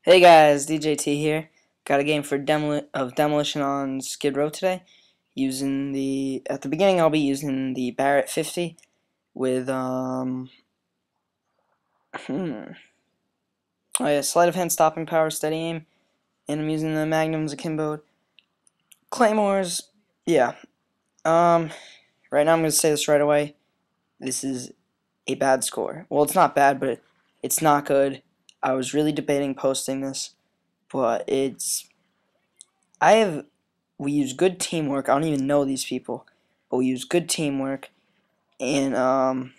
Hey guys, DJT here. Got a game for demolition on Skid Row today. At the beginning I'll be using the Barrett 50 with oh yeah, sleight of hand, stopping power, steady aim, and I'm using the Magnums akimbo claymores. Yeah. Right now I'm gonna say this right away. This is a bad score. Well, it's not bad, but it's not good. I was really debating posting this, but I have we use good teamwork. I don't even know these people, but we use good teamwork, and I'm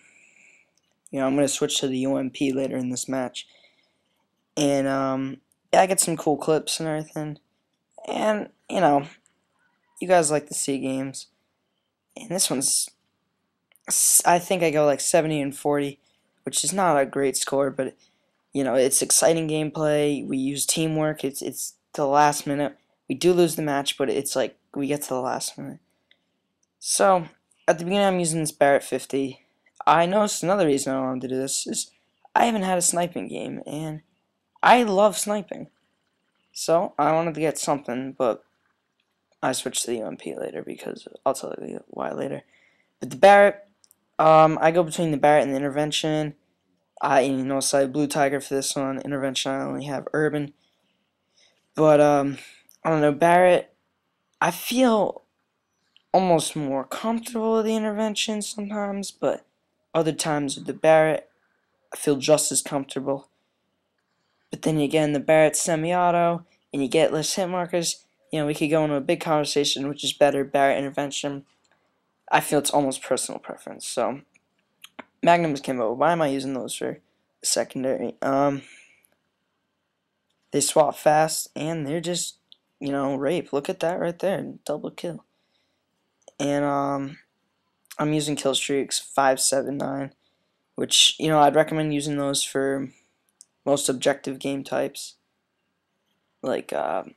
gonna switch to the UMP later in this match, and yeah, I get some cool clips and everything, and you guys like to see games, and this one's I think I go like 70 and 40, which is not a great score, but it's exciting gameplay. We use teamwork. It's the last minute. We do lose the match, but it's like we get to the last minute. So, at the beginning I'm using this Barrett 50. I noticed another reason I wanted to do this is I haven't had a sniping game, and I love sniping. So, I wanted to get something, but I switched to the UMP later because I'll tell you why later. But the Barrett, I go between the Barrett and the intervention. So I have Blue Tiger for this one. Intervention, I only have Urban. But, I don't know, Barrett, I feel almost more comfortable with the intervention sometimes, but other times with the Barrett, I feel just as comfortable. But then again, the Barrett's semi-auto, and you get less hit markers. We could go into a big conversation, which is better, Barrett intervention. I feel it's almost personal preference. So, Magnums Kimbo, why am I using those for secondary? They swap fast, and they're just, rape. Look at that right there, double kill. And, I'm using kill streaks 5, 7, 9, which I'd recommend using those for most objective game types, like let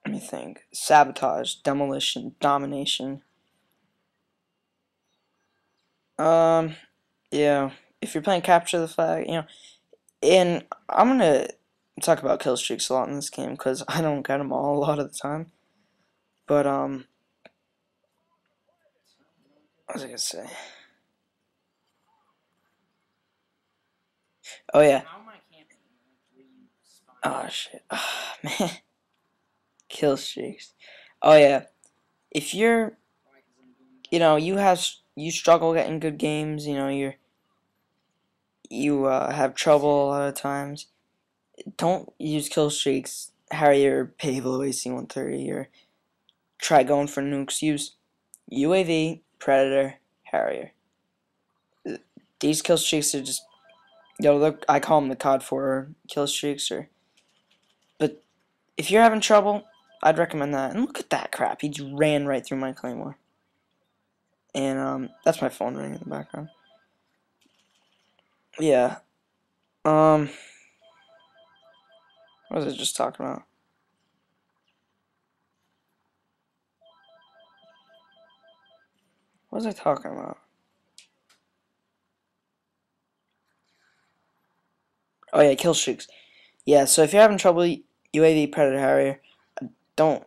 me think: sabotage, demolition, domination. Yeah. If you're playing capture the flag, and I'm gonna talk about kill streaks a lot in this game because I don't get them all a lot of the time. But what was I gonna say? Oh yeah. Oh shit. Oh, man. Kill streaks. Oh yeah. If you're, you struggle getting good games. You have trouble a lot of times. Don't use kill streaks, Harrier, Pavo, AC-130, or try going for nukes. Use UAV, Predator, Harrier. These kill streaks are just, look, I call them the COD 4 kill streaks. But if you're having trouble, I'd recommend that. And look at that crap, he just ran right through my claymore. And that's my phone ringing in the background. Yeah. What was I just talking about? What was I talking about? Oh yeah, kill streaks. Yeah, so if you're having trouble, UAV, Predator, Harrier, don't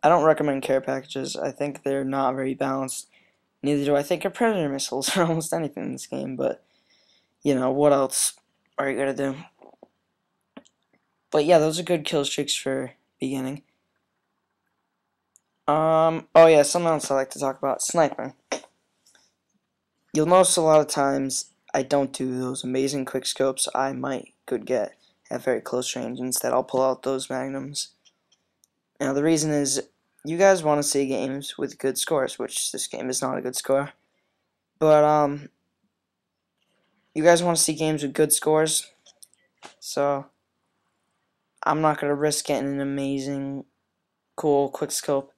I don't recommend care packages. I think they're not very balanced. Neither do I think of Predator missiles or almost anything in this game, but what else are you gonna do? But yeah, those are good kill streaks for beginning. Oh yeah, something else I like to talk about: sniping. You'll notice a lot of times I don't do those amazing quick scopes I could get at very close range. Instead, I'll pull out those magnums. Now the reason is you guys want to see games with good scores, which this game is not a good score. But you guys want to see games with good scores, so I'm not gonna risk getting an amazing, cool quick scope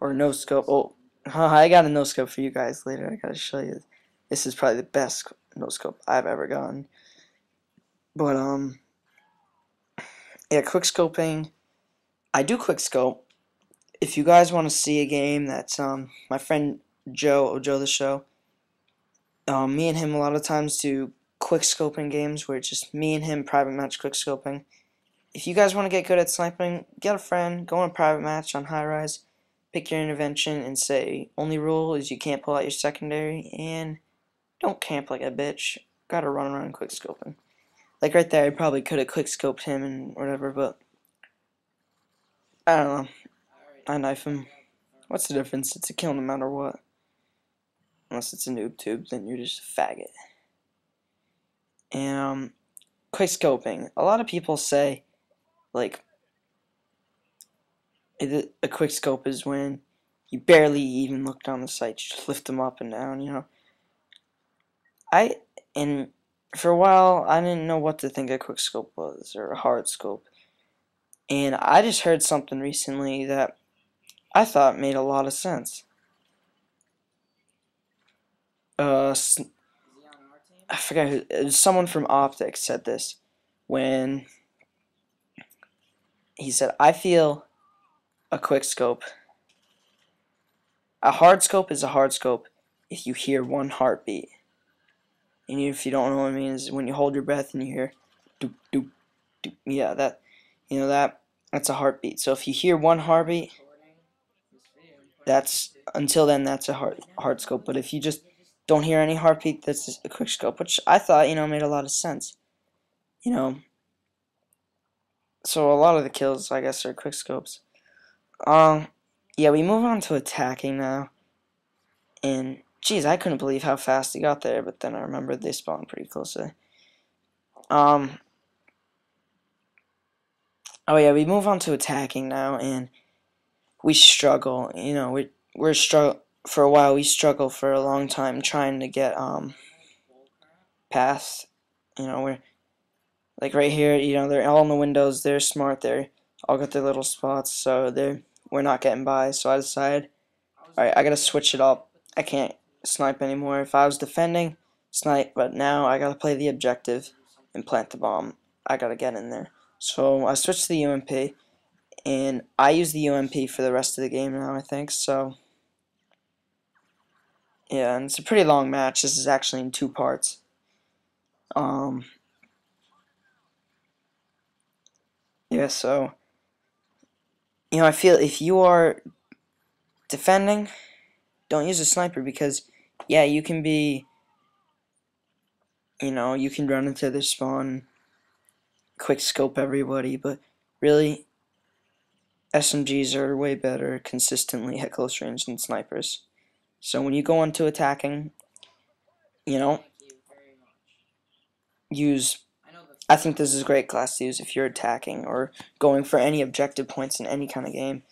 or no scope. Oh, I got a no scope for you guys later. I gotta show you. This is probably the best no scope I've ever gotten. But yeah, quick scoping. I do quick scope. If you guys want to see a game that's my friend Joe the Show, me and him a lot of times do quick scoping games where it's just me and him private match quick scoping. If you guys want to get good at sniping, get a friend, go on a private match on high rise, pick your intervention, and say only rule is you can't pull out your secondary and don't camp like a bitch. Gotta run around quick scoping. Like right there, I probably could have quick scoped him and whatever, but I don't know. I knife him. What's the difference? It's a kill no matter what. Unless it's a noob tube, then you're just a faggot. And quick scoping. A lot of people say, like, a quick scope is when you barely even look down the sight. You just lift them up and down, you know. And for a while, I didn't know what to think a quick scope was, or a hard scope. And I just heard something recently that I thought made a lot of sense. I forgot who, it was someone from Optics said this when he said, I feel a quick scope. A hard scope is a hard scope if you hear one heartbeat. And if you don't know what it means, when you hold your breath and you hear doop doop doop, yeah, that, you know, that's a heartbeat. So if you hear one heartbeat, that's, until then, that's a hard scope. But if you just don't hear any heartbeat, that's a quick scope, which I thought, you know, made a lot of sense. You know, so a lot of the kills, I guess, are quick scopes. Yeah, we move on to attacking now. And, geez, I couldn't believe how fast he got there, but then I remembered they spawned pretty closely. Oh yeah, we move on to attacking now, and we struggle. You know, we're struggle for a while. We struggle for a long time trying to get past. You know, we're like right here. You know, they're all in the windows. They're smart. They're all got their little spots, so we're not getting by. So I decided, all right, I gotta switch it up. I can't snipe anymore. If I was defending, snipe, but now I gotta play the objective and plant the bomb. I gotta get in there. So I switched to the UMP, and I use the UMP for the rest of the game now, I think. So yeah, and it's a pretty long match. This is actually in 2 parts. Yeah, so you know, I feel if you are defending, don't use a sniper because yeah, you can be, you know, you can run into their spawn, quick scope everybody, but really SMGs are way better consistently at close range than snipers. So when you go into attacking, you know, I think this is a great class to use if you're attacking or going for any objective points in any kind of game.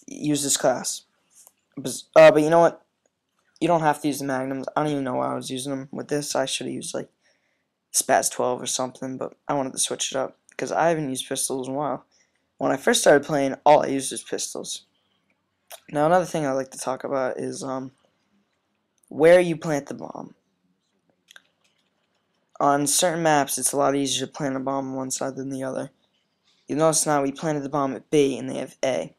Use this class. But you know what? You don't have to use the magnums. I don't even know why I was using them with this. I should have used like Spaz 12 or something, but I wanted to switch it up because I haven't used pistols in a while. When I first started playing, all I used was pistols. Now another thing I like to talk about is where you plant the bomb. On certain maps, it's a lot easier to plant a bomb on one side than the other. You notice now we planted the bomb at B and they have A,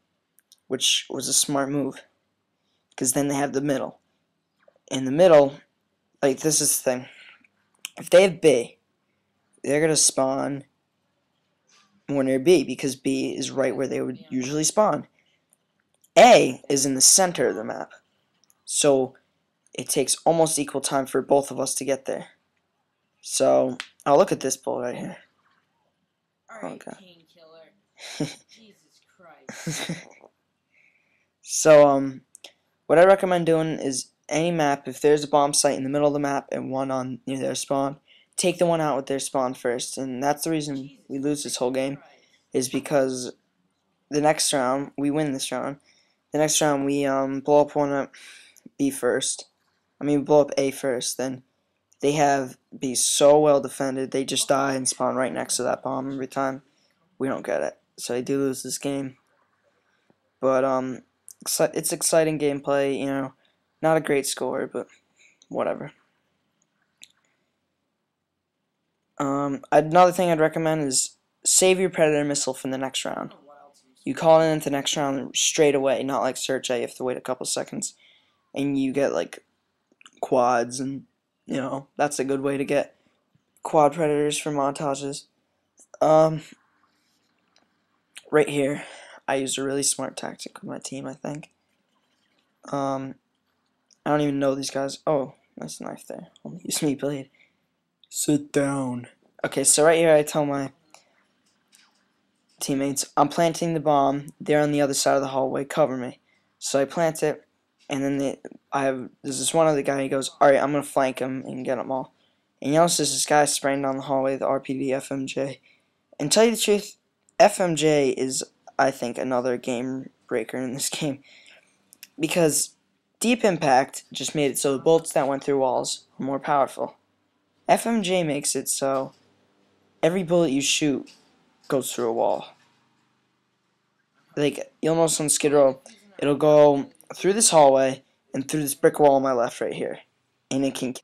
which was a smart move because then they have the middle. In the middle, like this is the thing. If they have B, they're going to spawn more near B because B is right where they would usually spawn. A is in the center of the map, so it takes almost equal time for both of us to get there. So, oh, look at this bull right here. Alright, okay. Jesus Christ. So, what I recommend doing is any map, if there's a bomb site in the middle of the map and one on near their spawn, take the one out with their spawn first. And that's the reason we lose this whole game, is because the next round, we win this round. The next round, we blow up one at B first. I mean, blow up A first, then they have B so well defended, they just die and spawn right next to that bomb every time. We don't get it. So I do lose this game. But it's exciting gameplay, you know. Not a great score, but whatever. Another thing I'd recommend is save your Predator missile for the next round. You call it into the next round straight away, not like Search A, you have to wait a couple seconds. And you get like quads, and you know, that's a good way to get quad predators for montages. Right here, I used a really smart tactic with my team, I think. I don't even know these guys. Oh, nice knife there. I'll use me blade. Sit down. Okay, so right here I tell my teammates, I'm planting the bomb. They're on the other side of the hallway. Cover me. So I plant it, and then there's this one other guy. He goes, all right, I'm gonna flank him and get them all. And you notice this guy spraying down the hallway, the RPD FMJ. And tell you the truth, FMJ is, I think, another game breaker in this game, because Deep Impact just made it so the bullets that went through walls are more powerful. FMJ makes it so every bullet you shoot goes through a wall. Like, you'll notice on skidrow, it'll go through this hallway and through this brick wall on my left right here, and it can